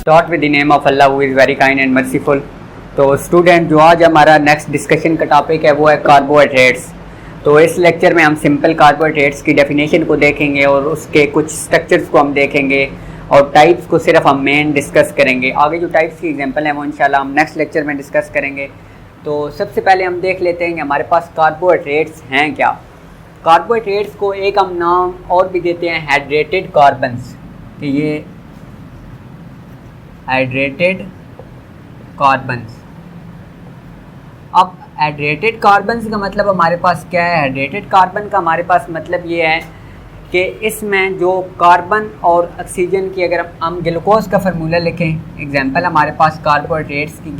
Start with the name of Allah who is very kind and merciful. तो student, जो आज हमारा next discussion का टॉपिक है वो है कार्बोहाइड्रेट्स। तो इस लेक्चर में हम सिंपल कार्बोहाइड्रेट्स की डेफिनेशन को देखेंगे और उसके कुछ स्ट्रक्चर्स को हम देखेंगे और टाइप्स को सिर्फ हम मेन डिस्कस करेंगे। आगे जो टाइप्स की एग्जांपल हैं वो इंशाल्लाह हम नेक्स्ट लेक्चर में डिस्कस करेंगे। तो सबसे पहले हम देख लेते हैं कि हमारे पास कार्बोहाइड्रेट्स हैं क्या। कार्बोहाइड्रेट्स को एक हम नाम और भी देते हैं हाइड्रेटेड कार्बन्स, कि ये हाइड्रेटेड कार्बन्स। अब हाइड्रेटेड कार्बन्स का मतलब हमारे पास क्या है? हाइड्रेटेड कार्बन का हमारे पास मतलब ये है कि इसमें जो कार्बन और ऑक्सीजन की, अगर हम ग्लूकोज का फार्मूला लिखें, एग्जांपल हमारे पास कार्बोहाइड्रेट्स की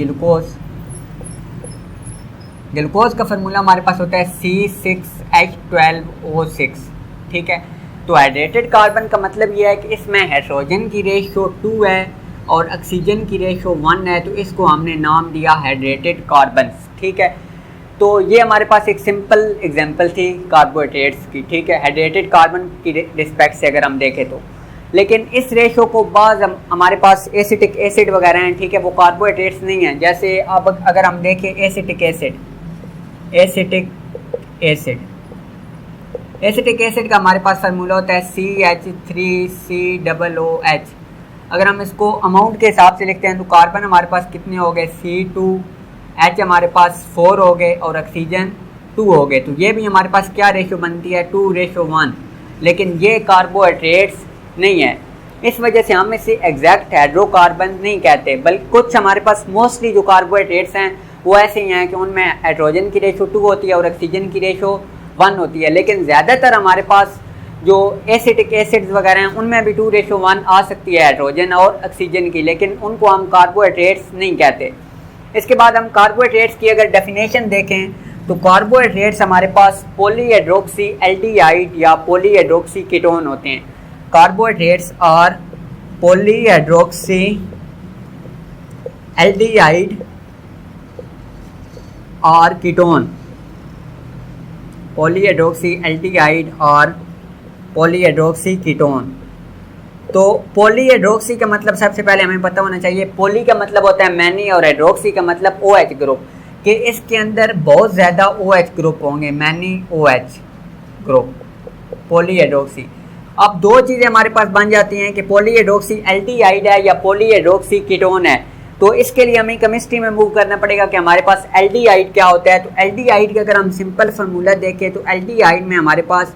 ग्लूकोज का फार्मूला हमारे पास होता है C6H12O6, ठीक है। तो हाइड्रेटेड कार्बन का मतलब ये है कि इसमें हाइड्रोजन की रेशो 2 है और ऑक्सीजन की रेशो 1 है, तो इसको हमने नाम दिया हाइड्रेटेड कार्बन्स, ठीक है। तो ये हमारे पास एक सिंपल एग्जांपल थी कार्बोहाइड्रेट्स की, ठीक है, हाइड्रेटेड कार्बन की रिस्पेक्ट से अगर हम देखें तो। लेकिन इस रेशो को बाद हमारे पास एसिटिक एसिड वगैरह हैं, ठीक है, वो कार्बोहाइड्रेट्स नहीं हैं। जैसे अब अगर हम देखें एसिटिक एसिड का हमारे पास फार्मूला होता है CH3COOH। अगर हम इसको अमाउंट के हिसाब से लिखते हैं तो कार्बन हमारे पास कितने हो गए? C2H हमारे पास 4 हो गए और ऑक्सीजन 2 हो गए। तो ये भी हमारे पास क्या रेशो बनती है? 2:1। लेकिन ये कार्बोहाइड्रेट्स नहीं है, इस वजह से हम इसे एग्जैक्ट हाइड्रोकार्बन नहीं कहते, बल्कि कुछ हमारे पास मोस्टली जो कार्बोहाइड्रेट्स हैं वो ऐसे ही हैं कि उनमें हाइड्रोजन की रेशो 2 होती है और ऑक्सीजन की रेशो 1 होती है। लेकिन ज़्यादातर हमारे पास जो एसिटिक एसिड्स वगैरह हैं उनमें भी 2:1 आ सकती है हाइड्रोजन और ऑक्सीजन की, लेकिन उनको हम कार्बोहाइड्रेट्स नहीं कहते। इसके बाद हम कार्बोहाइड्रेट्स की अगर डेफिनेशन देखें तो कार्बोहाइड्रेट्स हमारे पास पॉलीहाइड्रोक्सी एल्डिहाइड या पॉलीहाइड्रोक्सी कीटोन होते हैं। कार्बोहाइड्रेट्स आर पॉलीहाइड्रोक्सी एल्डिहाइड और कीटोन, पॉलीहाइड्रोक्सी एल्डिहाइड और पॉलीहाइड्रोक्सी कीटोन। तो पॉलीहाइड्रोक्सी का मतलब सबसे पहले हमें पता होना चाहिए, पॉली का मतलब होता है मैनी और हाइड्रोक्सी का मतलब OH ग्रुप, कि इसके अंदर बहुत ज़्यादा OH ग्रुप होंगे, मैनी OH ग्रुप, पॉलीहाइड्रोक्सी। अब दो चीज़ें हमारे पास बन जाती हैं कि पॉलीहाइड्रोक्सी एल्डिहाइड है या पॉलीहाइड्रोक्सी कीटोन है। तो इसके लिए हमें केमिस्ट्री में मूव करना पड़ेगा कि हमारे पास एल्डिहाइड क्या होता है। तो एल्डिहाइड का अगर हम सिंपल फार्मूला देखें तो एल्डिहाइड में हमारे पास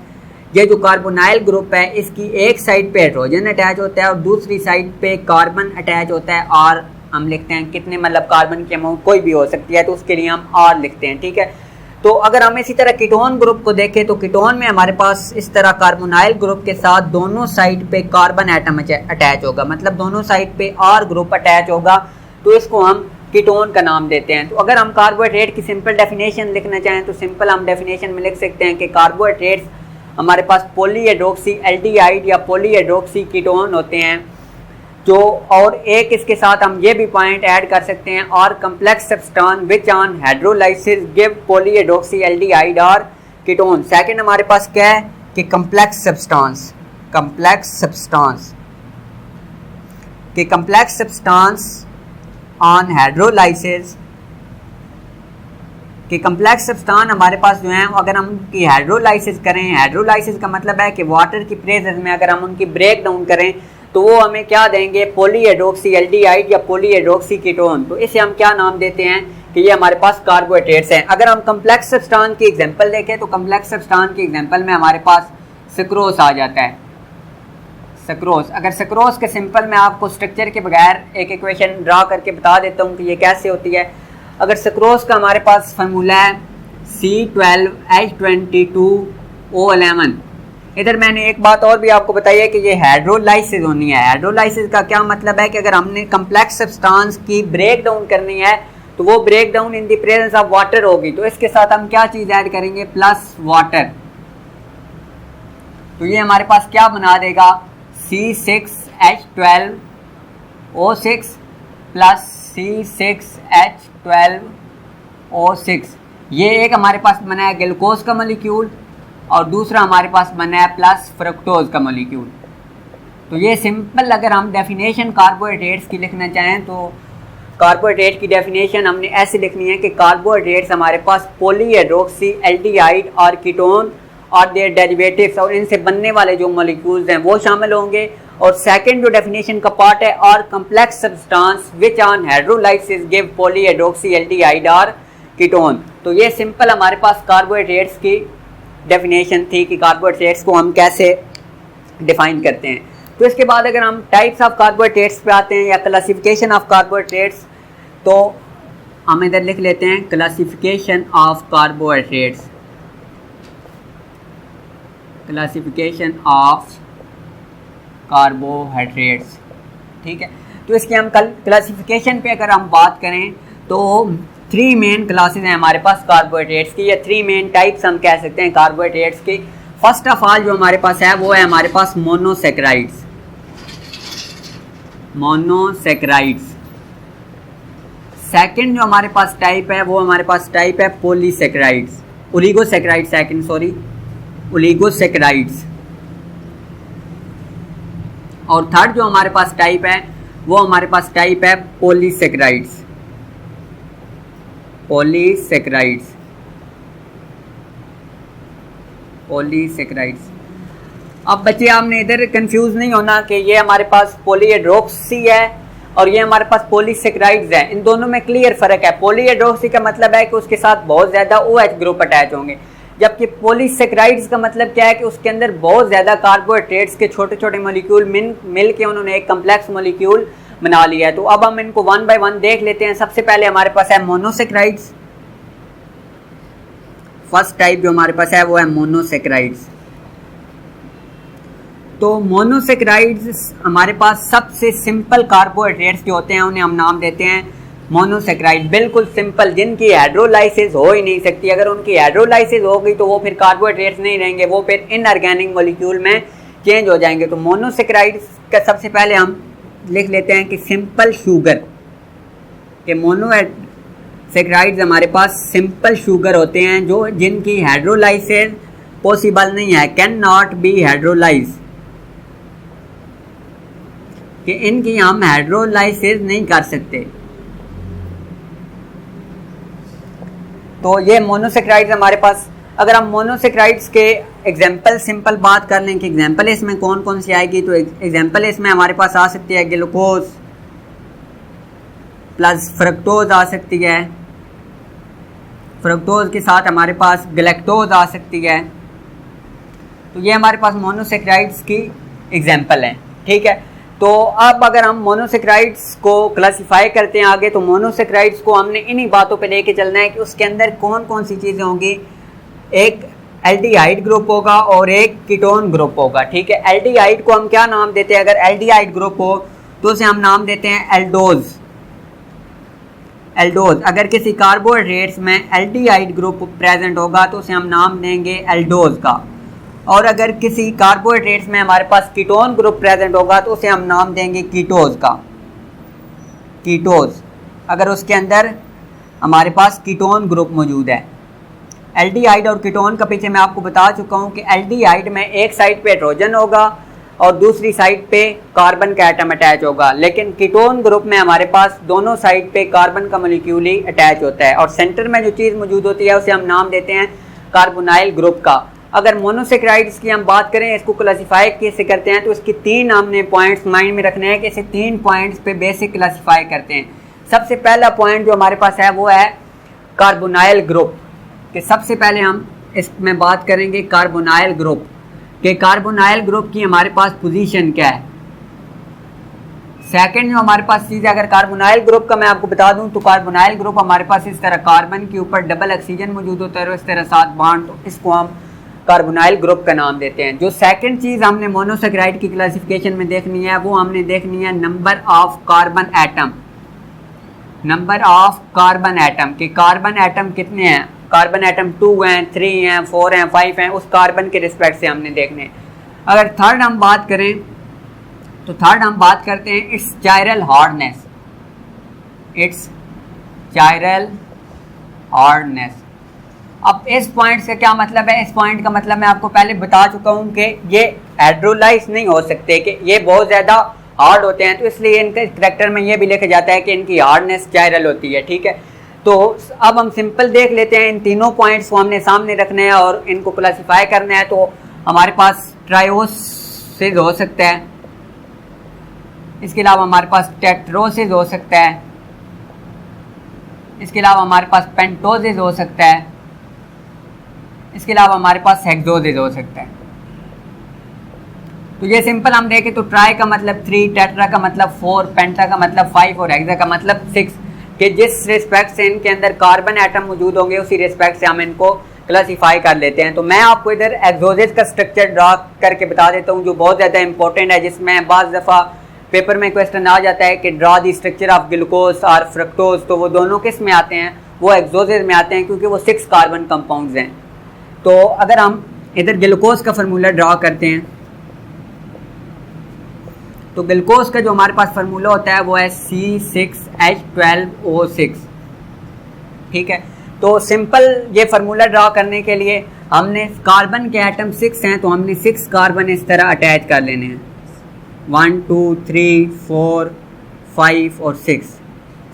ये जो कार्बोनाइल ग्रुप है इसकी एक साइड पे हाइड्रोजन अटैच होता है और दूसरी साइड पे कार्बन अटैच होता है, और हम लिखते हैं कितने, मतलब कार्बन की अमाउंट कोई भी हो सकती है, तो उसके लिए हम R लिखते हैं, ठीक है। तो अगर हम इसी तरह कीटोन ग्रुप को देखें तो कीटोन में हमारे पास इस तरह कार्बोनाइल ग्रुप के साथ दोनों साइड पे कार्बन एटम अटैच होगा, मतलब दोनों साइड पे R ग्रुप अटैच होगा, तो इसको हम कीटोन का नाम देते हैं। तो अगर हम कार्बोहाइड्रेट की सिंपल डेफिनेशन लिखना चाहें तो सिंपल हम डेफिनेशन में लिख सकते हैं कि कार्बोहाइड्रेट्स हमारे पास पॉलीहाइड्रोक्सी एल्डिहाइड या पॉलीहाइड्रोक्सी कीटोन होते हैं, जो, और एक इसके साथ हम ये भी पॉइंट ऐड कर सकते हैं, और complex substance which on hydrolysis give polyhydroxy aldehyde और कीटोन। सेकंड हमारे पास क्या है कि कम्प्लेक्स सब्सटेंस ऑन हाइड्रोलाइसिस कि कम्प्लेक्स सब्सटेंस हमारे पास जो हैं अगर हम उनकी हाइड्रोलाइसिस करें, हाइड्रोलाइसिस का मतलब है कि वाटर की प्रेजेंस में अगर हम उनकी ब्रेक डाउन करें तो वो हमें क्या देंगे? पॉलीहाइड्रोक्सी एल्डिहाइड या पॉलीहाइड्रोक्सी कीटोन। तो इसे हम क्या नाम देते हैं कि ये हमारे पास कार्बोहाइड्रेट्स हैं। अगर हम कम्प्लेक्स सब्सटेंस की एग्जांपल देखें तो कम्प्लेक्स सब्सटेंस की एग्जांपल में हमारे पास सक्रोस आ जाता है। सक्रोस, अगर सक्रोस के सिंपल मैं आपको स्ट्रक्चर के बगैर एक इक्वेशन ड्रा करके बता देता हूँ कि ये कैसे होती है। अगर सक्रोस का हमारे पास फार्मूला है C12H22O11। इधर मैंने एक बात और भी आपको बताई है कि ये हाइड्रोलाइसिस होनी है। हाइड्रोलाइसिस का क्या मतलब है कि अगर हमने कम्प्लेक्स सब्सटेंस की ब्रेक डाउन करनी है तो वो break down in the presence of water होगी। तो इसके साथ हम क्या चीज़ ऐड करेंगे? Plus water. तो ये हमारे पास क्या बना देगा? C6H12O6 plus C6H12O6। ये एक हमारे पास बना है ग्लूकोज का मॉलिक्यूल और दूसरा हमारे पास बना है प्लस फ्रक्टोज का मॉलिक्यूल। तो ये सिंपल अगर हम डेफिनेशन कार्बोहाइड्रेट्स की लिखना चाहें तो कार्बोहाइड्रेट की डेफिनेशन हमने ऐसे लिखनी है कि कार्बोहाइड्रेट्स हमारे पास पॉलीहाइड्रोक्सी एल्डिहाइड और कीटोन और देयर डेरिवेटिव्स और इनसे बनने वाले जो मॉलिक्यूल्स हैं वो शामिल होंगे। और सेकंड जो डेफिनेशन का पार्ट है और complex substance which on hydrolysis give polyhydroxy aldehyde और कीटोन। तो ये सिंपल हमारे पास कार्बोहाइड्रेट्स की डेफिनेशन थी कि कार्बोहाइड्रेट्स को हम कैसे डिफाइन करते हैं। तो इसके बाद अगर हम टाइप्स ऑफ कार्बोहाइड्रेट्स पे आते हैं या क्लासिफिकेशन ऑफ कार्बोहाइड्रेट्स, तो हम इधर लिख लेते हैं classification of carbohydrates. Classification of carbohydrates, ठीक है। तो इसके हम कल क्लासिफिकेशन पे अगर हम बात करें तो 3 मेन क्लासेस हैं हमारे पास कार्बोहाइड्रेट्स की, या 3 मेन टाइप्स हम कह सकते हैं कार्बोहाइड्रेट्स की। फर्स्ट ऑफ ऑल जो हमारे पास है वो है हमारे पास मोनोसैकेराइड्स। मोनोसैकेराइड्स। सेकंड जो हमारे पास टाइप है वो हमारे पास टाइप है polysaccharides, oligosaccharides, second sorry oligosaccharides. और थर्ड जो हमारे पास टाइप है वो हमारे पास टाइप है पॉलीसैकेराइड्स। Polysaccharides, polysaccharides. अब बच्चे आपने इधर कंफ्यूज नहीं होना कि ये हमारे पास पॉलीहाइड्रोक्सी है और ये हमारे पास पॉलीसैकेराइड्स है। इन दोनों में क्लियर फर्क है। पॉलीहाइड्रोक्सी का मतलब है कि उसके साथ बहुत ज़्यादा OH ग्रुप अटैच होंगे, जबकि पॉलीसैकेराइड्स का मतलब क्या है कि उसके अंदर बहुत ज़्यादा कार्बोहाइड्रेट्स के छोटे छोटे मॉलिक्यूल मिल के उन्होंने एक कम्प्लेक्स मॉलिक्यूल बना लिया है। तो अब हम इनको 1 बाय 1 देख लेते हैं। सबसे पहले हमारे पास है मोनोसैकेराइड्स। फर्स्ट टाइप जो हमारे पास है वो है मोनोसैकेराइड्स। तो मोनोसैकेराइड्स हमारे पास सबसे सिंपल कार्बोहाइड्रेट्स जो होते हैं उन्हें हम नाम देते हैं मोनोसैकेराइड। बिल्कुल सिंपल, जिनकी हाइड्रोलाइसिस हो ही नहीं सकती। अगर उनकी हाइड्रोलाइसिस हो गई तो वो फिर कार्बोहाइड्रेट्स नहीं रहेंगे, वो फिर इनऑर्गेनिक मॉलिक्यूल में चेंज हो जाएंगे। तो मोनोसैकेराइड्स का सबसे पहले हम लिख लेते हैं कि सिंपल शुगर के मोनोसैकेराइड्स हमारे पास सिंपल शुगर होते हैं जो जिनकी हाइड्रोलाइसिस पॉसिबल नहीं है, कैन नॉट बी हाइड्रोलाइज, कि इनकी हम हाइड्रोलाइसिस नहीं कर सकते। तो ये मोनोसैकेराइड्स हमारे पास। अगर हम मोनोसैकेराइड्स के एग्जांपल सिंपल बात कर लें कि एग्जांपल इसमें कौन कौन सी आएगी, तो एग्जांपल इसमें हमारे पास आ सकती है ग्लूकोज प्लस फ्रक्टोज आ सकती है, फ्रक्टोज के साथ हमारे पास गैलेक्टोज आ सकती है। तो ये हमारे पास मोनोसैकेराइड्स की एग्जांपल हैं, ठीक है। तो अब अगर हम मोनोसैकेराइड्स को क्लासिफाई करते हैं आगे, तो मोनोसैकेराइड्स को हमने इन्हीं बातों पे लेके चलना है कि उसके अंदर कौन कौन सी चीज़ें होंगी। एक एल्डिहाइड ग्रुप होगा और एक कीटोन ग्रुप होगा, ठीक है। एल्डिहाइड को हम क्या नाम देते हैं? अगर एल्डिहाइड ग्रुप हो तो उसे हम नाम देते हैं एल्डोज। एल्डोज। अगर किसी कार्बोहाइड्रेट्स में एल्डिहाइड ग्रुप प्रेजेंट होगा तो उसे हम नाम देंगे एल्डोज का। और अगर किसी कार्बोहाइड्रेट्स में हमारे पास कीटोन ग्रुप प्रेजेंट होगा तो उसे हम नाम देंगे कीटोज का, कीटोज, अगर उसके अंदर हमारे पास कीटोन ग्रुप मौजूद है। एल्डिहाइड और कीटोन का पीछे मैं आपको बता चुका हूँ कि एल्डिहाइड में एक साइड पे हाइड्रोजन होगा और दूसरी साइड पे कार्बन का एटम अटैच होगा, लेकिन कीटोन ग्रुप में हमारे पास दोनों साइड पे कार्बन का मॉलिक्यूल ही अटैच होता है और सेंटर में जो चीज़ मौजूद होती है उसे हम नाम देते हैं कार्बोनाइल ग्रुप का। अगर मोनोसैकेराइड्स की हम बात करें, इसको क्लासिफाई कैसे करते हैं, तो इसकी 3 हमने पॉइंट्स माइंड में रखने हैं कि इसे 3 पॉइंट्स पे बेसिक क्लासिफाई करते हैं। सबसे पहला पॉइंट जो हमारे पास है वो है कार्बोनाइल ग्रुप, कि सबसे पहले हम इसमें बात करेंगे कार्बोनाइल ग्रुप के कार्बोनाइल ग्रुप की हमारे पास पोजीशन क्या है। सेकंड जो हमारे पास चीज़ है, अगर कार्बोनाइल ग्रुप का मैं आपको बता दूं तो कार्बोनाइल ग्रुप हमारे पास इस तरह कार्बन के ऊपर डबल ऑक्सीजन मौजूद होता है और इस तरह 7 बॉन्ड, तो इसको हम कार्बोनाइल ग्रुप का नाम देते हैं। जो सेकंड चीज़ हमने मोनोसैकेराइड की क्लासिफिकेशन में देखनी है वो हमने देखनी है number of carbon atom. Number of carbon atom के कार्बन एटम कितने हैं, कार्बन एटम 2 हैं, 3 हैं, 4 हैं, 5 हैं, उस कार्बन के रिस्पेक्ट से हमने देखने। अगर थर्ड हम बात करें तो थर्ड हम बात करते हैं इट्स चायरल हार्डनेस। इट्स चायरल हार्डनेस, अब इस पॉइंट से क्या मतलब है, इस पॉइंट का मतलब मैं आपको पहले बता चुका हूँ कि ये हाइड्रोलाइज नहीं हो सकते, कि ये बहुत ज़्यादा हार्ड होते हैं, तो इसलिए इनके करैक्टर में ये भी लिखा जाता है कि इनकी हार्डनेस चायरल होती है। ठीक है, तो अब हम सिंपल देख लेते हैं, इन तीनों पॉइंट्स को हमने सामने रखना है और इनको क्लासीफाई करना है। तो हमारे पास ट्रायोसिस हो सकता है, इसके अलावा हमारे पास टेट्रोसिस हो सकता है, इसके अलावा हमारे पास पेंटोसिस हो सकता है, इसके अलावा हमारे पास हेक्सोसिस हो सकता है। तो ये सिंपल हम देखें तो ट्राई का मतलब 3, टेट्रा का मतलब 4, पेंटा का मतलब 5 और हेक्सा का मतलब 6, कि जिस रिस्पेक्ट से इनके अंदर कार्बन एटम मौजूद होंगे उसी रिस्पेक्ट से हम इनको क्लासीफाई कर लेते हैं। तो मैं आपको इधर एक्सोसिस का स्ट्रक्चर ड्रा करके बता देता हूँ, जो बहुत ज़्यादा इंपॉर्टेंट है, जिसमें बाज़ दफ़ा पेपर में क्वेश्चन आ जाता है कि draw the structure of glucose और फ्रक्टोज। तो वो दोनों किस में आते हैं, वो एक्सोसिस में आते हैं, क्योंकि वो 6 कार्बन कंपाउंड्स हैं। तो अगर हम इधर ग्लूकोज का फार्मूला ड्रा करते हैं तो ग्लूकोज का जो हमारे पास फार्मूला होता है वो है C6H12O6। ठीक है, तो सिंपल ये फार्मूला ड्रा करने के लिए हमने कार्बन के एटम 6 हैं, तो हमने 6 कार्बन इस तरह अटैच कर लेने हैं, 1 2 3 4 5 और 6।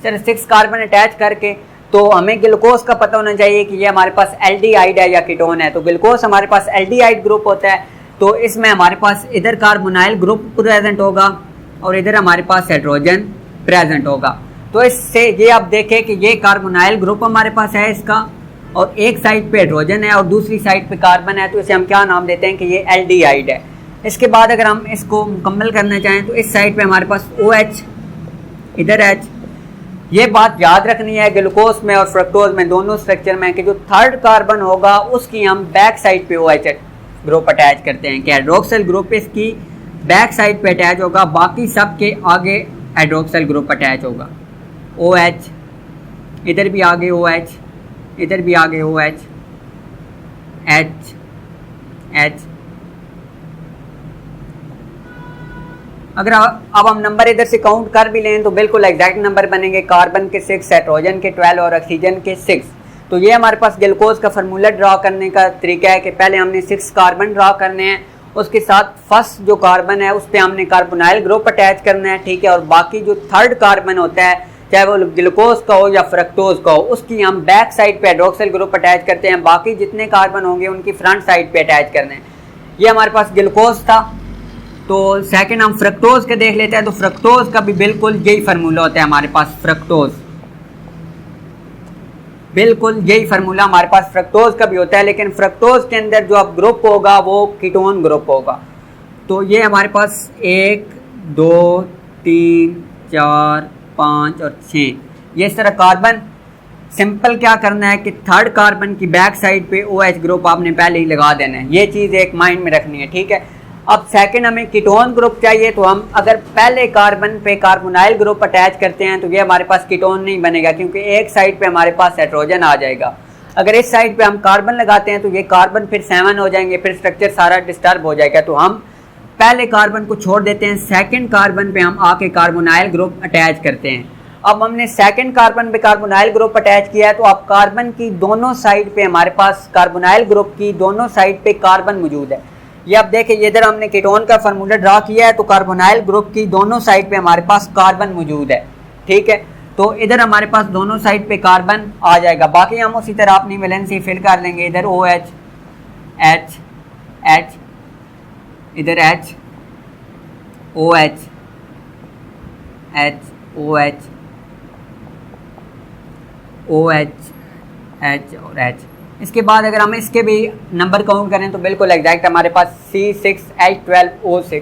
सर 6 कार्बन अटैच करके तो हमें ग्लूकोज का पता होना चाहिए कि ये हमारे पास एल्डिहाइड है या कीटोन है। तो ग्लूकोज हमारे पास एल्डिहाइड ग्रुप होता है, तो इसमें हमारे पास इधर कार्बोनाइल ग्रुप प्रेजेंट होगा और इधर हमारे पास हाइड्रोजन प्रेजेंट होगा। तो इससे ये आप देखें कि ये कार्बोनाइल ग्रुप हमारे पास है इसका, और एक साइड पे हाइड्रोजन है और दूसरी साइड पे कार्बन है, तो इसे हम क्या नाम देते हैं कि ये एल्डिहाइड है। इसके बाद अगर हम इसको मुकम्मल करना चाहें तो इस साइड पे हमारे पास OH, इधर H। ये बात याद रखनी है ग्लूकोज में और फ्रक्टोज में दोनों स्ट्रक्चर में कि जो थर्ड कार्बन होगा उसकी हम बैक साइड पे OH ग्रुप अटैच करते हैं, कि हाइड्रोक्सिल ग्रुप इसकी बैक साइड पे अटैच होगा, बाकी सब के आगे हाइड्रोक्सिल ग्रुप अटैच होगा। OH, इधर भी आगे OH, इधर भी आगे OH, H H। अगर अब हम नंबर इधर से काउंट कर भी लें तो बिल्कुल एग्जैक्ट नंबर बनेंगे, कार्बन के 6, हाइड्रोजन के 12 और ऑक्सीजन के 6। तो ये हमारे पास ग्लूकोज का फार्मूला ड्रा करने का तरीका है कि पहले हमने 6 कार्बन ड्रा करने हैं, उसके साथ फर्स्ट जो कार्बन है उस पर हमने कार्बोनाइल ग्रुप अटैच करना है। ठीक है, और बाकी जो थर्ड कार्बन होता है चाहे वो ग्लूकोज का हो या फ्रक्टोज का हो, उसकी हम बैक साइड पे हाइड्रोक्सिल ग्रुप अटैच करते हैं, बाकी जितने कार्बन होंगे उनकी फ्रंट साइड पे अटैच करने हैं। ये हमारे पास ग्लूकोज था। तो सेकंड हम फ्रक्टोज का देख लेते हैं। तो फ्रक्टोज का भी बिल्कुल यही फार्मूला होता है हमारे पास, फ्रक्टोज बिल्कुल यही फार्मूला हमारे पास फ्रक्टोज का भी होता है, लेकिन फ्रक्टोज के अंदर जो अब ग्रुप होगा वो कीटोन ग्रुप होगा। तो ये हमारे पास 1 2 3 4 5 और 6 ये इस तरह कार्बन। सिंपल क्या करना है कि थर्ड कार्बन की बैक साइड पे OH ग्रुप आपने पहले ही लगा देना है, ये चीज़ एक माइंड में रखनी है। ठीक है, अब सेकंड हमें कीटोन ग्रुप चाहिए, तो हम अगर पहले कार्बन पे कार्बोनाइल ग्रुप अटैच करते हैं तो ये हमारे पास कीटोन नहीं बनेगा, क्योंकि एक साइड पे हमारे पास हाइड्रोजन आ जाएगा। अगर इस साइड पे हम कार्बन लगाते हैं तो ये कार्बन फिर 7 हो जाएंगे, फिर स्ट्रक्चर सारा डिस्टर्ब हो जाएगा। तो हम पहले कार्बन को छोड़ देते हैं, सेकेंड कार्बन पे हम आके कार्बोनाइल ग्रुप अटैच करते हैं। अब हमने सेकेंड कार्बन पे कार्बोनाइल ग्रुप अटैच किया है, तो अब कार्बन की दोनों साइड पे हमारे पास कार्बोनाइल ग्रुप की दोनों साइड पे कार्बन मौजूद है। ये आप देखिए, इधर हमने कीटोन का फार्मूला ड्रा किया है, तो कार्बोनाइल ग्रुप की दोनों साइड पे हमारे पास कार्बन मौजूद है। ठीक है, तो इधर हमारे पास दोनों साइड पे कार्बन आ जाएगा, बाकी हम उसी तरह अपनी वैलेंसी फिल कर लेंगे। इधर OH H H, इधर H OH H OH OH H और H। इसके बाद अगर हम इसके भी नंबर काउंट करें तो बिल्कुल एग्जैक्ट हमारे पास C6H12O6।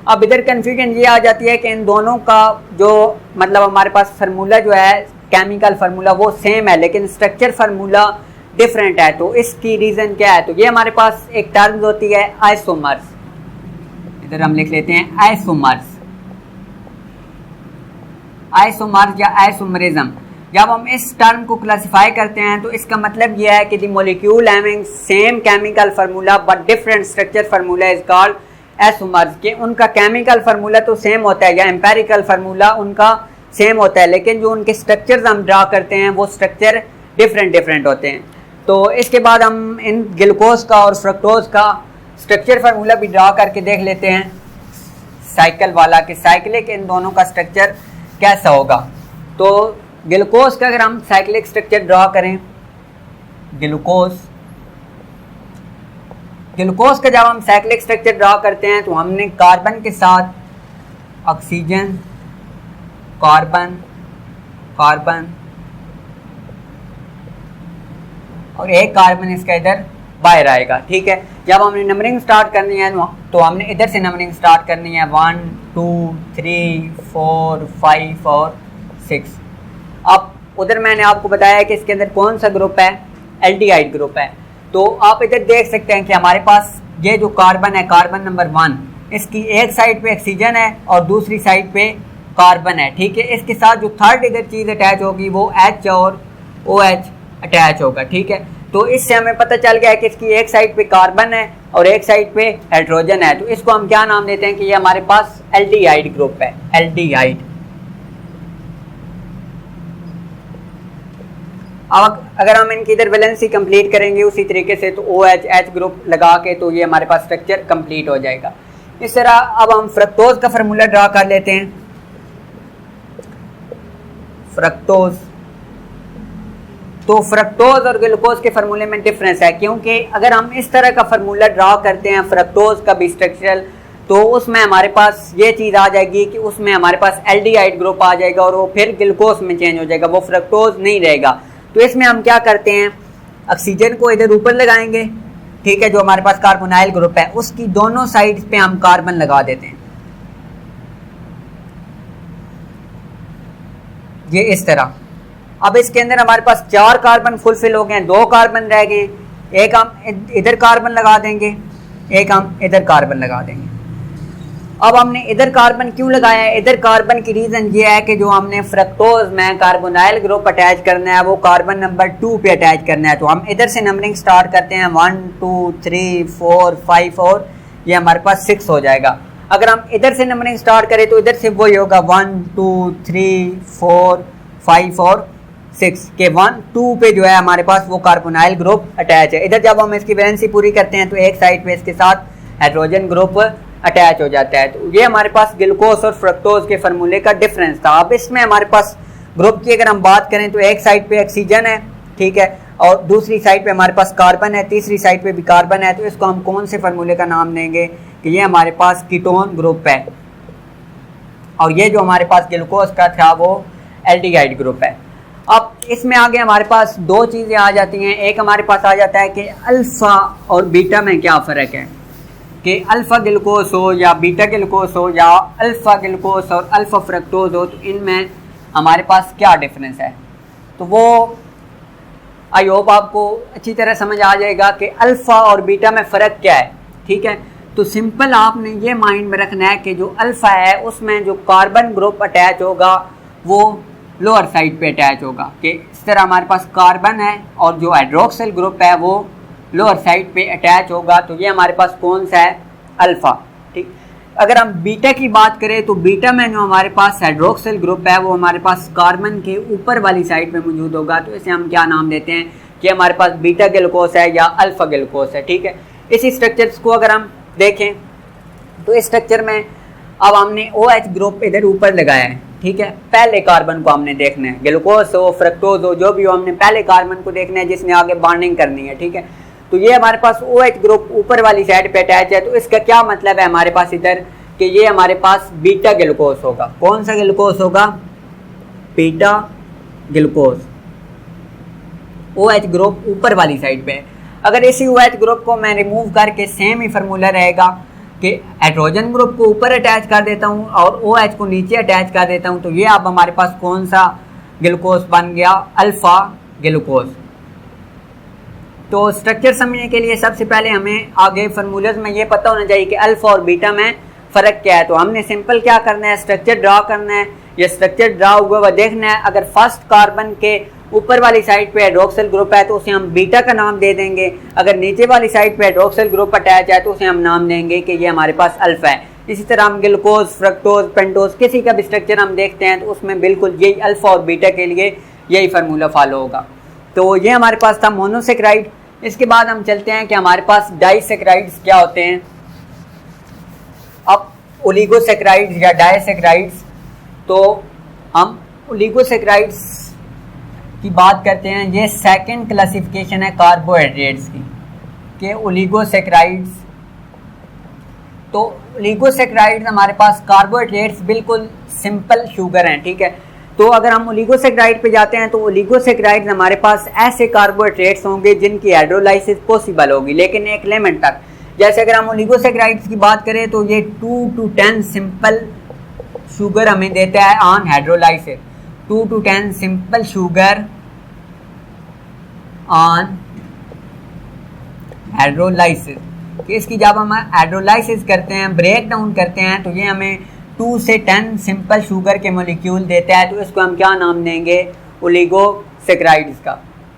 अब इधर कन्फ्यूजन ये आ जाती है कि इन दोनों का जो मतलब हमारे पास फार्मूला जो है केमिकल फार्मूला वो सेम है, लेकिन स्ट्रक्चर फार्मूला डिफरेंट है। तो इसकी रीज़न क्या है? तो ये हमारे पास एक टर्म्स होती है आइसोमर्स, इधर हम लिख लेते हैं आइसोमर्स, आइसोमर्स या आइसोमरिज्म। जब हम इस टर्म को क्लासिफाई करते हैं तो इसका मतलब यह है कि the molecule having same chemical formula but different structure formula is called isomers. के उनका केमिकल फार्मूला तो सेम होता है या एम्पेरिकल फार्मूला उनका सेम होता है, लेकिन जो उनके स्ट्रक्चर्स हम ड्रा करते हैं वो स्ट्रक्चर डिफरेंट होते हैं। तो इसके बाद हम इन ग्लूकोज का और फ्रक्टोज का स्ट्रक्चर फार्मूला भी ड्रा करके देख लेते हैं साइकिल वाला, कि साइक्लिक इन दोनों का स्ट्रक्चर कैसा होगा। तो ग्लूकोज का अगर हम साइक्लिक स्ट्रक्चर ड्रा करें, ग्लूकोज का जब हम साइक्लिक स्ट्रक्चर ड्रा करते हैं तो हमने कार्बन के साथ ऑक्सीजन, कार्बन और एक कार्बन इसका इधर बाहर आएगा, ठीक है। जब हमने नंबरिंग स्टार्ट करनी है तो हमने इधर से नंबरिंग स्टार्ट करनी है 1 2 3 4 5 और 6। अब उधर मैंने आपको बताया कि इसके अंदर कौन सा ग्रुप है, एल्डिहाइड ग्रुप है। तो आप इधर देख सकते हैं कि हमारे पास ये जो कार्बन है, कार्बन नंबर 1, इसकी एक साइड पे ऑक्सीजन है और दूसरी साइड पे कार्बन है, ठीक है। इसके साथ जो थर्ड इधर चीज़ अटैच होगी वो H और OH अटैच होगा, ठीक है। तो इससे हमें पता चल गया है कि इसकी एक साइड पे कार्बन है और एक साइड पे हाइड्रोजन है। तो इसको हम क्या नाम देते हैं कि ये हमारे पास एल्डिहाइड ग्रुप है, एल्डिहाइड। अब अगर हम इनकी इधर वैलेंसी कंप्लीट करेंगे उसी तरीके से तो OH H ग्रुप लगा के तो ये हमारे पास स्ट्रक्चर कंप्लीट हो जाएगा। इस तरह अब हम फ्रक्टोज का फार्मूला ड्रा कर लेते हैं। फ्रक्टोज, तो फ्रक्टोज और ग्लूकोज के फार्मूले में डिफरेंस है, क्योंकि अगर हम इस तरह का फार्मूला ड्रा करते हैं फ्रक्टोज का भी स्ट्रक्चरल, तो उसमें हमारे पास ये चीज़ आ जाएगी कि उसमें हमारे पास एल्डिहाइड ग्रुप आ जाएगा और वो फिर ग्लूकोज में चेंज हो जाएगा, वो फ्रक्टोज नहीं रहेगा। तो इसमें हम क्या करते हैं, ऑक्सीजन को इधर ऊपर लगाएंगे, ठीक है, जो हमारे पास कार्बोनाइल ग्रुप है उसकी दोनों साइड्स पे हम कार्बन लगा देते हैं, ये इस तरह। अब इसके अंदर हमारे पास 4 कार्बन फुलफिल हो गए, 2 कार्बन रह गए, एक हम इधर कार्बन लगा देंगे, एक हम इधर कार्बन लगा देंगे। अब हमने इधर कार्बन क्यों लगाया है, इधर कार्बन की रीज़न ये है कि जो हमने फ्रक्टोज में कार्बोनाइल ग्रुप अटैच करना है वो कार्बन नंबर 2 पे अटैच करना है। तो हम इधर से नंबरिंग स्टार्ट करते हैं 1 2 3 4 5 और ये हमारे पास 6 हो जाएगा। अगर हम इधर से नंबरिंग स्टार्ट करें तो इधर से वही होगा 1 2 3 4 5 और 6 के 1 2 पे जो है हमारे पास वो कार्बोनाइल ग्रुप अटैच है। इधर जब हम इसकी वैलेंसी पूरी करते हैं तो एक साइड पे इसके साथ हाइड्रोजन ग्रुप अटैच हो जाता है। तो ये हमारे पास ग्लूकोज और फ्रक्टोज के फार्मूले का डिफरेंस था। अब इसमें हमारे पास ग्रुप की अगर हम बात करें तो एक साइड पे ऑक्सीजन है, ठीक है, और दूसरी साइड पे हमारे पास कार्बन है, तीसरी साइड पे भी कार्बन है। तो इसको हम कौन से फार्मूले का नाम देंगे कि ये हमारे पास कीटोन ग्रुप है और ये जो हमारे पास ग्लूकोज का था वो एल्डिहाइड ग्रुप है। अब इसमें आगे हमारे पास 2 चीज़ें आ जाती हैं। एक हमारे पास आ जाता है कि अल्फ़ा और बीटा में क्या फ़र्क है, कि अल्फ़ा ग्लूकोज हो या बीटा ग्लूकोज हो या अल्फ़ा ग्लूकोज और अल्फ़ा फ्रक्टोज हो, तो इनमें हमारे पास क्या डिफरेंस है। तो वो आई होप आपको अच्छी तरह समझ आ जाएगा कि अल्फ़ा और बीटा में फ़र्क क्या है, ठीक है। तो सिंपल आपने ये माइंड में रखना है कि जो अल्फ़ा है उसमें जो कार्बन ग्रुप अटैच होगा वो लोअर साइड पे अटैच होगा, कि इस तरह हमारे पास कार्बन है और जो हाइड्रोक्सिल ग्रुप है वो लोअर साइड पे अटैच होगा। तो ये हमारे पास कौन सा है, अल्फ़ा, ठीक। अगर हम बीटा की बात करें तो बीटा में जो हमारे पास हाइड्रोक्सिल ग्रुप है वो हमारे पास कार्बन के ऊपर वाली साइड पे मौजूद होगा। तो इसे हम क्या नाम देते हैं कि हमारे पास बीटा ग्लूकोज है या अल्फ़ा ग्लूकोज है, ठीक है। इसी स्ट्रक्चर्स को अगर हम देखें तो इस स्ट्रक्चर में अब हमने OH ग्रुप इधर ऊपर लगाया है, ठीक है। पहले कार्बन को हमने देखना है, ग्लूकोज हो फ्रक्टोज हो जो भी हो, हमने पहले कार्बन को देखना है जिसने आगे बॉन्डिंग करनी है, ठीक है। तो ये हमारे पास OH ग्रुप ऊपर वाली साइड पे अटैच है। तो इसका क्या मतलब है हमारे पास इधर कि ये हमारे पास बीटा ग्लूकोज होगा। कौन सा ग्लूकोज होगा, बीटा ग्लूकोज। OH ग्रुप ऊपर वाली साइड पे। अगर इसी OH ग्रुप को मैं रिमूव करके सेम ही फार्मूला रहेगा कि हाइड्रोजन ग्रुप को ऊपर अटैच कर देता हूँ और OH को नीचे अटैच कर देता हूँ, तो ये अब हमारे पास कौन सा ग्लूकोज बन गया, अल्फ़ा ग्लूकोज। तो स्ट्रक्चर समझने के लिए सबसे पहले हमें आगे फार्मूलेज में ये पता होना चाहिए कि अल्फ़ा और बीटा में फ़र्क क्या है। तो हमने सिंपल क्या करना है, स्ट्रक्चर ड्रा करना है। ये स्ट्रक्चर ड्रा हुआ हुआ देखना है। अगर फर्स्ट कार्बन के ऊपर वाली साइड पे हाइड्रोक्सिल ग्रुप है तो उसे हम बीटा का नाम दे देंगे। अगर नीचे वाली साइड पे हाइड्रोक्सिल ग्रुप अटैच है तो उसे हम नाम देंगे कि ये हमारे पास अल्फ़ा है। इसी तरह हम ग्लूकोज फ्रक्टोज पेंटोज किसी का भी स्ट्रक्चर हम देखते हैं तो उसमें बिल्कुल यही अल्फ़ा और बीटा के लिए यही फार्मूला फॉलो होगा। तो ये हमारे पास था मोनोसेक्राइड। इसके बाद हम चलते हैं कि हमारे पास डाइसेक्राइड्स क्या होते हैं। अब ओलिगोसेक्राइड्स या डाइसेक्राइड्स, तो हम ओलिगोसेक्राइड्स की बात करते हैं। ये सेकंड क्लासिफिकेशन है कार्बोहाइड्रेट्स की कि ओलिगोसेक्राइड्स। तो ओलिगोसेक्राइड्स हमारे पास कार्बोहाइड्रेट्स बिल्कुल सिंपल शुगर हैं, ठीक है। तो अगर हम ओलिगोसेक्राइड पे जाते हैं तो ओलिगोसेक्राइड्स हमारे पास ऐसे कार्बोहाइड्रेट्स होंगे जिनकी हाइड्रोलाइसिस पॉसिबल होगी, लेकिन एक लिमिट तक। जैसे अगर हम ओलिगोसेक्राइड्स की बात करें तो ये 2 to 10 सिंपल शुगर हमें देता है on hydrolysis. 2 to 10 simple sugar on hydrolysis. इसकी जब हम हाइड्रोलाइसिस करते हैं, ब्रेक डाउन करते हैं, तो ये हमें 2 से 10 सिंपल शुगर के मोलिक्यूल देता है। तो इसको हम क्या नाम देंगे? ओलिगोसेक्राइड्स का,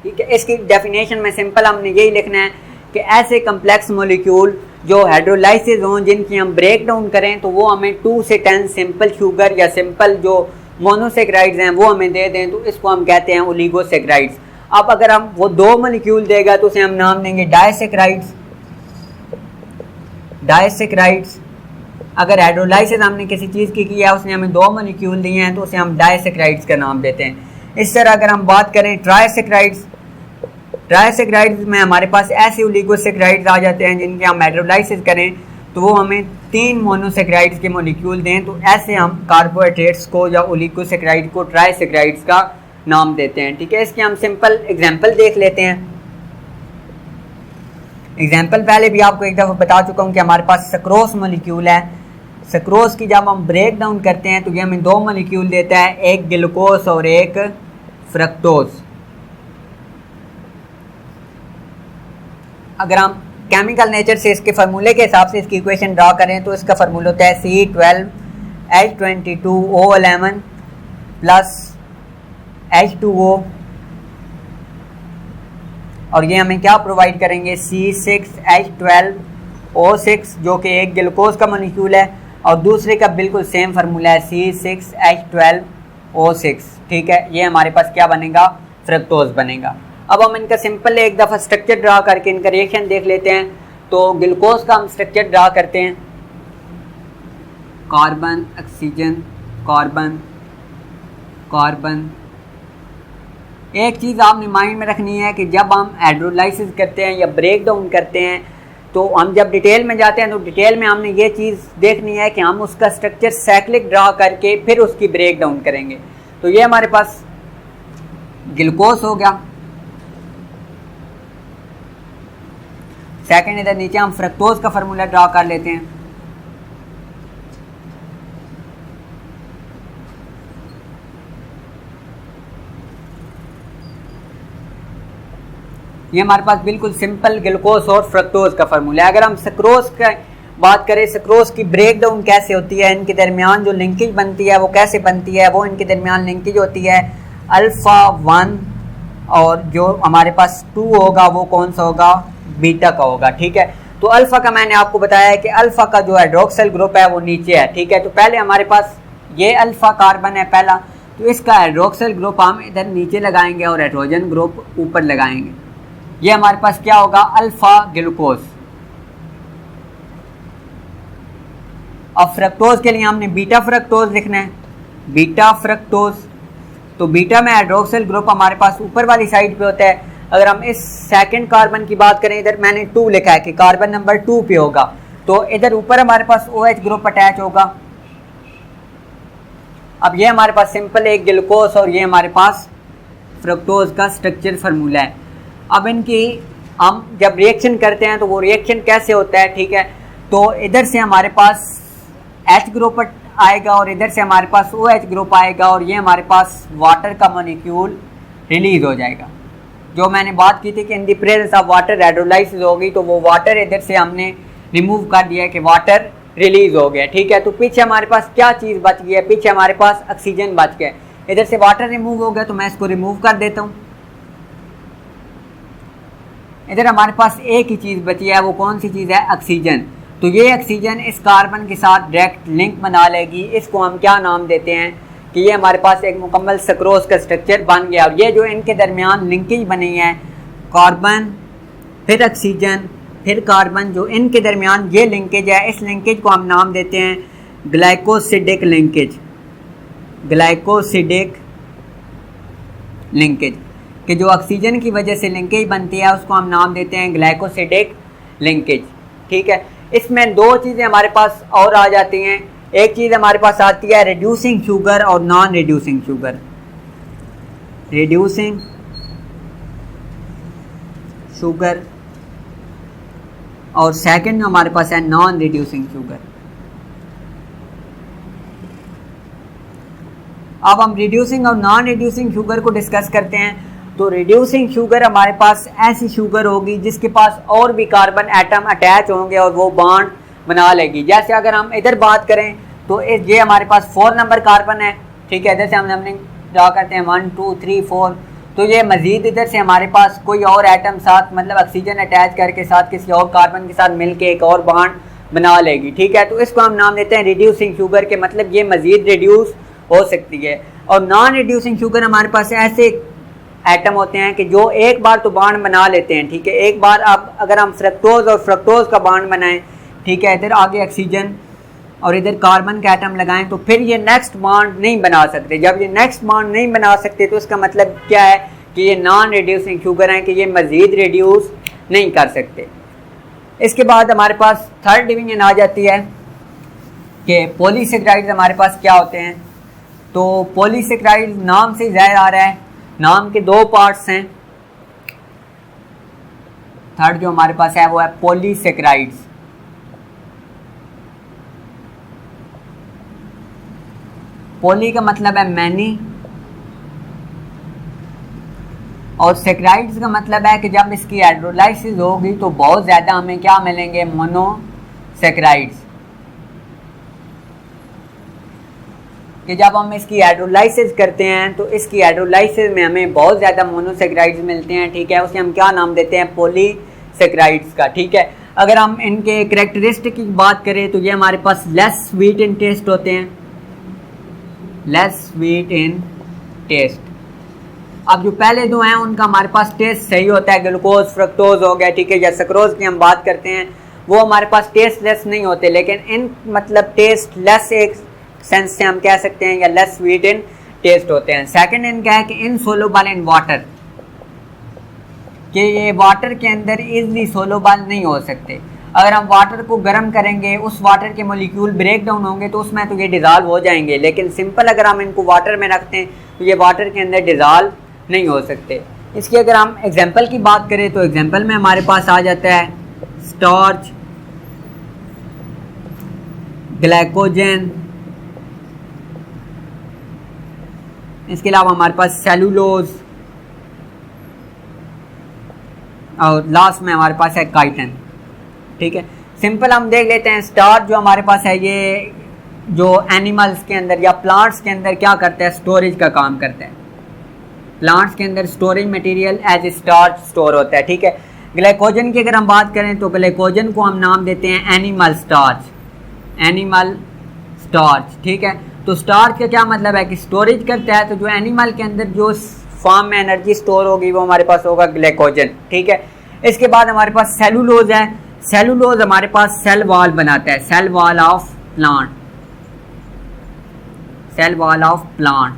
ठीक है। इसकी डेफिनेशन में सिंपल हमने यही लिखना है कि ऐसे कम्प्लेक्स मोलिक्यूल जो हाइड्रोलाइसिस हों, जिनकी हम ब्रेक डाउन करें, तो वो हमें 2 से 10 सिंपल शुगर या सिंपल जो मोनोसेक्राइड्स हैं वो हमें दे दें, तो इसको हम कहते हैं ओलिगोसेक्राइड्स। अब अगर हम वो 2 मोलिक्यूल देगा तो उसे हम नाम देंगे डाइसेक्राइड्स। डाइसेक्राइड्स, अगर हाइड्रोलाइसिस हमने किसी चीज़ की किया, उसने हमें 2 मोलिक्यूल दिए हैं, तो उसे हम डाइसेक्राइड्स का नाम देते हैं। इस तरह अगर हम बात करें ट्राइसेक्राइड्स, ट्राइसेक्राइड्स में हमारे पास ऐसे ओलिगोसेक्राइड्स आ जाते हैं जिनके हम हाइड्रोलाइसिस करें तो वो हमें 3 मोनोसेक्राइड्स के मोलिक्यूल दें, तो ऐसे हम कार्बोहाइड्रेट्स को या ओलिगोसेक्राइड को ट्राइसेक्राइड्स का नाम देते हैं, ठीक है। इसके हम सिंपल एग्जाम्पल देख लेते हैं। एग्जाम्पल पहले भी आपको एक दफ़ा बता चुका हूँ कि हमारे पास सक्रोस मोलिक्यूल है। सक्रोस की जब हम ब्रेक डाउन करते हैं तो ये हमें 2 मोलिक्यूल देता है, एक ग्लूकोज और एक फ्रक्टोज। अगर हम केमिकल नेचर से इसके फार्मूले के हिसाब से इसकी इक्वेशन ड्रा करें तो इसका फार्मूला होता है C12H22O11 प्लस H2O, और ये हमें क्या प्रोवाइड करेंगे? C6H12O6, जो कि एक ग्लूकोज का मोलिक्यूल है, और दूसरे का बिल्कुल सेम फार्मूला है C6H12O6, ठीक है। ये हमारे पास क्या बनेगा? फ्रक्टोज बनेगा। अब हम इनका सिंपल एक दफ़ा स्ट्रक्चर ड्रा करके इनका रिएक्शन देख लेते हैं। तो ग्लूकोज का हम स्ट्रक्चर ड्रा करते हैं, कार्बन, ऑक्सीजन, कार्बन, कार्बन। एक चीज़ आपने माइंड में रखनी है कि जब हम हाइड्रोलाइसिस करते हैं या ब्रेक डाउन करते हैं, तो हम जब डिटेल में जाते हैं तो डिटेल में हमने ये चीज़ देखनी है कि हम उसका स्ट्रक्चर साइक्लिक ड्रा करके फिर उसकी ब्रेक डाउन करेंगे। तो ये हमारे पास ग्लूकोज हो गया। सेकंड, इधर नीचे हम फ्रक्टोज का फार्मूला ड्रा कर लेते हैं। ये हमारे पास बिल्कुल सिंपल ग्लूकोज और फ्रक्टोज का फार्मूला है। अगर हम सक्रोज का बात करें, सक्रोज की ब्रेक डाउन कैसे होती है, इनके दरमियान जो लिंकेज बनती है वो कैसे बनती है? वो इनके दरमियान लिंकेज होती है अल्फ़ा 1 और जो हमारे पास 2 होगा वो कौन सा होगा? बीटा का होगा, ठीक है। तो अल्फ़ा का मैंने आपको बताया है कि अल्फ़ा का जो हाइड्रोक्सिल ग्रुप है वो नीचे है, ठीक है। तो पहले हमारे पास ये अल्फ़ा कार्बन है पहला, तो इसका हाइड्रोक्सिल ग्रुप हम इधर नीचे लगाएंगे और हाइड्रोजन ग्रुप ऊपर लगाएंगे। ये हमारे पास क्या होगा? Alpha glucose. अब फ्रक्टोज के लिए हमने बीटा फ्रक्टोज लिखना है, बीटा फ्रक्टोज। तो बीटा में हाइड्रोक्सिल ग्रुप हमारे पास ऊपर वाली साइड पे होता है। अगर हम इस सेकंड कार्बन की बात करें, इधर मैंने 2 लिखा है कि कार्बन नंबर 2 पे होगा, तो इधर ऊपर हमारे पास OH ग्रुप अटैच होगा। अब ये हमारे पास सिंपल एक ग्लूकोज और ये हमारे पास फ्रक्टोज का स्ट्रक्चर फार्मूला है। अब इनकी हम जब रिएक्शन करते हैं तो वो रिएक्शन कैसे होता है, ठीक है। तो इधर से हमारे पास H ग्रुप आएगा और इधर से हमारे पास OH ग्रुप आएगा और ये हमारे पास वाटर का मॉलिक्यूल रिलीज हो जाएगा। जो मैंने बात की थी कि इन the presence of water hydrolysis होगी, तो वो वाटर इधर से हमने रिमूव कर दिया है कि वाटर रिलीज हो गया, ठीक है। तो पीछे हमारे पास क्या चीज़ बच गई है? पीछे हमारे पास ऑक्सीजन बच गया। इधर से वाटर रिमूव हो गया तो मैं इसको रिमूव कर देता हूँ। इधर हमारे पास एक ही चीज़ बची है, वो कौन सी चीज़ है? ऑक्सीजन। तो ये ऑक्सीजन इस कार्बन के साथ डायरेक्ट लिंक बना लेगी। इसको हम क्या नाम देते हैं? कि ये हमारे पास एक मुकम्मल सक्रोज का स्ट्रक्चर बन गया। और ये जो इनके दरमियान लिंकेज बनी है, कार्बन फिर ऑक्सीजन फिर कार्बन, जो इनके दरमियान ये लिंकेज है, इस लिंकेज को हम नाम देते हैं ग्लाइकोसिडिक लिंकेज। ग्लाइकोसिडिक लिंकेज कि जो ऑक्सीजन की वजह से लिंकेज बनती है उसको हम नाम देते हैं ग्लाइकोसिडिक लिंकेज। ठीक है, इसमें दो चीज़ें हमारे पास और आ जाती हैं। एक चीज़ हमारे पास आती है रिड्यूसिंग शुगर और non reducing sugar. Reducing sugar और सेकंड हमारे पास है नॉन रिड्यूसिंग शुगर। अब हम रिड्यूसिंग और नॉन रिड्यूसिंग शुगर को डिस्कस करते हैं। तो रिड्यूसिंग शुगर हमारे पास ऐसी शुगर होगी जिसके पास और भी कार्बन एटम अटैच होंगे और वो बॉन्ड बना लेगी। जैसे अगर हम इधर बात करें तो ये हमारे पास 4 नंबर कार्बन है। ठीक है, इधर से हम ड्रा करते हैं 1 2 3 4। तो ये मजीद इधर से हमारे पास कोई और एटम साथ मतलब ऑक्सीजन अटैच करके साथ किसी और कार्बन के साथ मिलके एक और बॉन्ड बना लेगी। ठीक है, तो इसको हम नाम देते हैं रिड्यूसिंग शुगर के, मतलब ये मजीद रिड्यूस हो सकती है। और नॉन रिड्यूसिंग शुगर हमारे पास ऐसे एटम होते हैं कि जो एक बार तो बॉन्ड बना लेते हैं। ठीक है, एक बार आप अगर हम फ्रक्टोज और फ्रक्टोज का बॉन्ड बनाएं, ठीक है, इधर आगे ऑक्सीजन और इधर कार्बन का एटम लगाएं तो फिर ये नेक्स्ट बॉन्ड नहीं बना सकते। जब ये नेक्स्ट बॉन्ड नहीं बना सकते तो इसका मतलब क्या है कि ये नॉन रिड्यूसिंग शुगर हैं, कि ये मज़ीद रिड्यूस नहीं कर सकते। इसके बाद हमारे पास थर्ड डिवीजन आ जाती है कि पॉलीसेक्राइड्स हमारे पास क्या होते हैं। तो पॉलीसेक्राइड्स नाम से ज़ाहिर आ रहा है, नाम के 2 पार्ट्स हैं। थर्ड जो हमारे पास है वो है पॉलीसेक्राइड्स। पॉली का मतलब है मैनी और सेक्राइड्स का मतलब है कि जब इसकी हाइड्रोलाइसिस होगी तो बहुत ज़्यादा हमें क्या मिलेंगे, मोनोसेक्राइड्स। कि जब हम इसकी हाइड्रोलाइसिस करते हैं तो इसकी हाइड्रोलाइसिस में हमें बहुत ज़्यादा मोनोसेक्राइड्स मिलते हैं। ठीक है, उसे हम क्या नाम देते हैं, पॉलीसेक्राइड्स का। ठीक है, अगर हम इनके कैरेक्टरिस्टिक की बात करें तो ये हमारे पास लेस स्वीट इन टेस्ट होते हैं, लेस स्वीट इन टेस्ट। अब जो पहले दो हैं उनका हमारे पास टेस्ट सही होता है, ग्लूकोज फ्रक्टोज हो गया। ठीक है, या सक्रोज की हम बात करते हैं वो हमारे पास टेस्ट लेस नहीं होते, लेकिन इन मतलब टेस्ट लेस एक सेंस से हम कह सकते हैं या लेस स्वीट इन टेस्ट होते हैं। सेकंड इनका है कि इनसोल्युबल इन वाटर, कि ये वाटर के अंदर इजीली सोल्युबल नहीं हो सकते। अगर हम वाटर को गर्म करेंगे उस वाटर के मॉलिक्यूल ब्रेक डाउन होंगे तो उसमें तो ये डिज़ाल्व हो जाएंगे, लेकिन सिंपल अगर हम इनको वाटर में रखते हैं तो ये वाटर के अंदर डिज़ाल्व नहीं हो सकते। इसकी अगर हम एग्जांपल की बात करें तो एग्जांपल में हमारे पास आ जाता है स्टार्च, ग्लाइकोजन, इसके अलावा हमारे पास सेलुलोज और लास्ट में हमारे पास है काइटन। ठीक है, सिंपल हम देख लेते हैं। स्टार्च जो हमारे पास है ये जो एनिमल्स के अंदर या प्लांट्स के अंदर क्या करता है, स्टोरेज का काम करता है। प्लांट्स के अंदर storage material as starch store होता है। ठीक है, ग्लाइकोजन की अगर हम बात करें तो ग्लाइकोजन को हम नाम देते हैं एनिमल स्टार्च, एनिमल स्टार्च। ठीक है, तो स्टार्च का क्या मतलब है कि स्टोरेज करता है, तो जो एनिमल के अंदर जो फॉर्म में एनर्जी स्टोर होगी वो हमारे पास होगा ग्लाइकोजन। ठीक है, इसके बाद हमारे पास सेलुलोज है। सेलुलोज हमारे पास सेल वॉल बनाता है, cell wall of plant, cell wall of plant.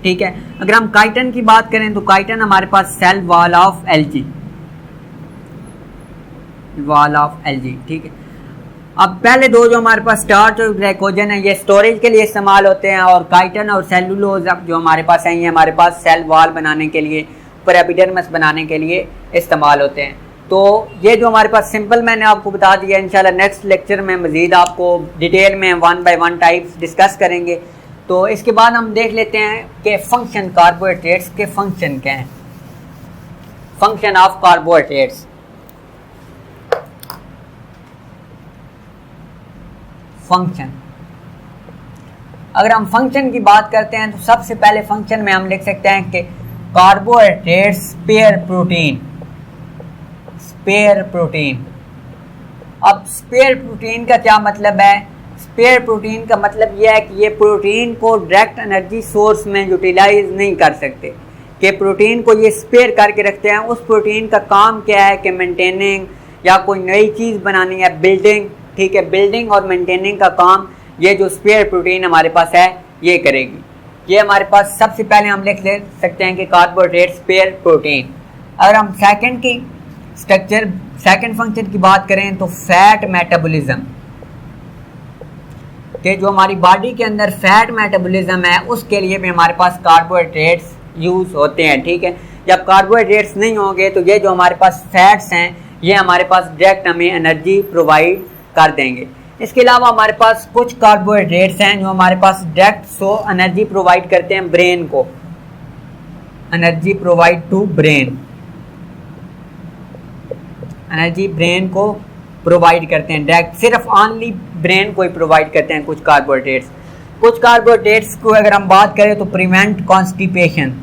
ठीक है, अगर हम काइटन की बात करें तो काइटन हमारे पास cell wall of algae, wall of algae. ठीक है, अब पहले दो जो हमारे पास स्टार्च और ग्लाइकोजन है ये स्टोरेज के लिए इस्तेमाल होते हैं, और काइटन और सेलुलोज अब जो हमारे पास है ये हमारे पास सेल वॉल बनाने के लिए, ऊपर एपिडर्मिस बनाने के लिए इस्तेमाल होते हैं। तो ये जो हमारे पास सिंपल मैंने आपको बता दिया, इंशाल्लाह नेक्स्ट लेक्चर में मज़ीद आपको डिटेल में 1 बाय 1 टाइप्स डिस्कस करेंगे। तो इसके बाद हम देख लेते हैं कि फंक्शन, कार्बोहाइड्रेट्स के फंक्शन क्या हैं, फंक्शन ऑफ कार्बोहाइड्रेट्स। फंक्शन, अगर हम फंक्शन की बात करते हैं तो सबसे पहले फंक्शन में हम लिख सकते हैं कि carbohydrates spare protein, spare protein. अब स्पेयर प्रोटीन का क्या मतलब है, स्पेयर प्रोटीन का मतलब यह है कि ये प्रोटीन को डायरेक्ट एनर्जी सोर्स में यूटिलाइज नहीं कर सकते, कि प्रोटीन को ये स्पेयर करके रखते हैं। उस प्रोटीन का काम क्या है कि मेंटेनिंग या कोई नई चीज़ बनानी है, बिल्डिंग, ठीक है, बिल्डिंग और मेंटेनिंग का काम ये जो स्पेयर प्रोटीन हमारे पास है ये करेगी। ये हमारे पास सबसे पहले हम लिख ले सकते हैं कि कार्बोहाइड्रेट स्पेयर प्रोटीन। अगर हम सेकंड की स्ट्रक्चर, सेकंड फंक्शन की बात करें तो फैट मेटाबॉलिज्म, कि जो हमारी बॉडी के अंदर फैट मेटाबॉलिज्म है उसके लिए भी हमारे पास कार्बोहाइड्रेट्स यूज़ होते हैं, ठीक है। जब कार्बोहाइड्रेट्स नहीं होंगे तो ये जो हमारे पास फैट्स हैं ये हमारे पास डायरेक्ट हमें एनर्जी प्रोवाइड कर देंगे। इसके अलावा हमारे पास कुछ कार्बोहाइड्रेट्स हैं जो हमारे पास डायरेक्ट एनर्जी प्रोवाइड करते हैं ब्रेन को, energy provide to brain, energy brain को प्रोवाइड करते हैं डायरेक्ट, सिर्फ ऑनली ब्रेन को ही प्रोवाइड करते हैं कुछ कार्बोहाइड्रेट्स। कुछ कार्बोहाइड्रेट्स को अगर हम बात करें तो प्रिवेंट कॉन्स्टिपेशन,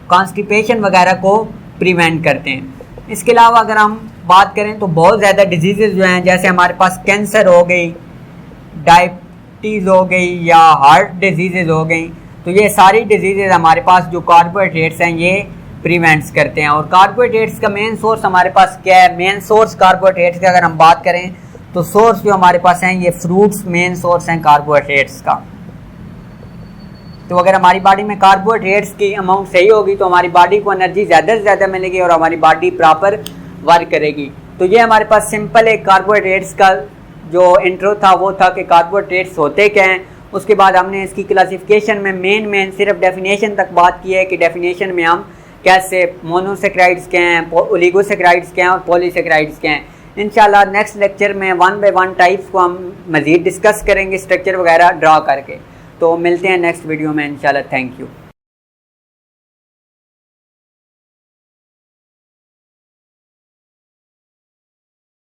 कॉन्स्टिपेशन वगैरह को प्रिवेंट करते हैं। इसके अलावा अगर हम बात करें तो बहुत ज़्यादा डिजीज़ जो हैं, जैसे हमारे पास कैंसर हो गई, डायबिटीज़ हो गई या हार्ट डिजीज़ हो गई, तो ये सारी डिजीज़ हमारे पास जो कार्बोहाइड्रेट्स हैं ये प्रिवेंट्स करते हैं। और कार्बोहाइड्रेट्स का मेन सोर्स हमारे पास क्या है? मेन सोर्स कार्बोहाइड्रेट्स का अगर हम बात करें तो सोर्स जो हमारे पास हैं ये फ्रूट्स मेन सोर्स हैं कार्बोहाइड्रेट्स का। तो अगर हमारी बॉडी में कार्बोहाइड्रेट्स की अमाउंट सही होगी तो हमारी बॉडी को एनर्जी ज़्यादा से ज़्यादा मिलेगी और हमारी बॉडी प्रॉपर वर्क करेगी। तो ये हमारे पास सिंपल एक कार्बोहाइड्रेट्स का जो इंट्रो था वो था कि कार्बोहाइड्रेट्स होते क्या हैं। उसके बाद हमने इसकी क्लासिफिकेशन में मेन सिर्फ डेफिनेशन तक बात की है कि डेफिनेशन में हम कैसे मोनोसेक्राइड्स क्या हैं, ओलिगोसेक्राइड्स क्या हैं और पॉलीसेक्राइड्स क्या हैं। इंशाल्लाह नेक्स्ट लेक्चर में 1 बाय 1 टाइप्स को हम मज़ीद डिस्कस करेंगे, स्ट्रक्चर वगैरह ड्रा करके। तो मिलते हैं नेक्स्ट वीडियो में इंशाल्लाह। Thank you.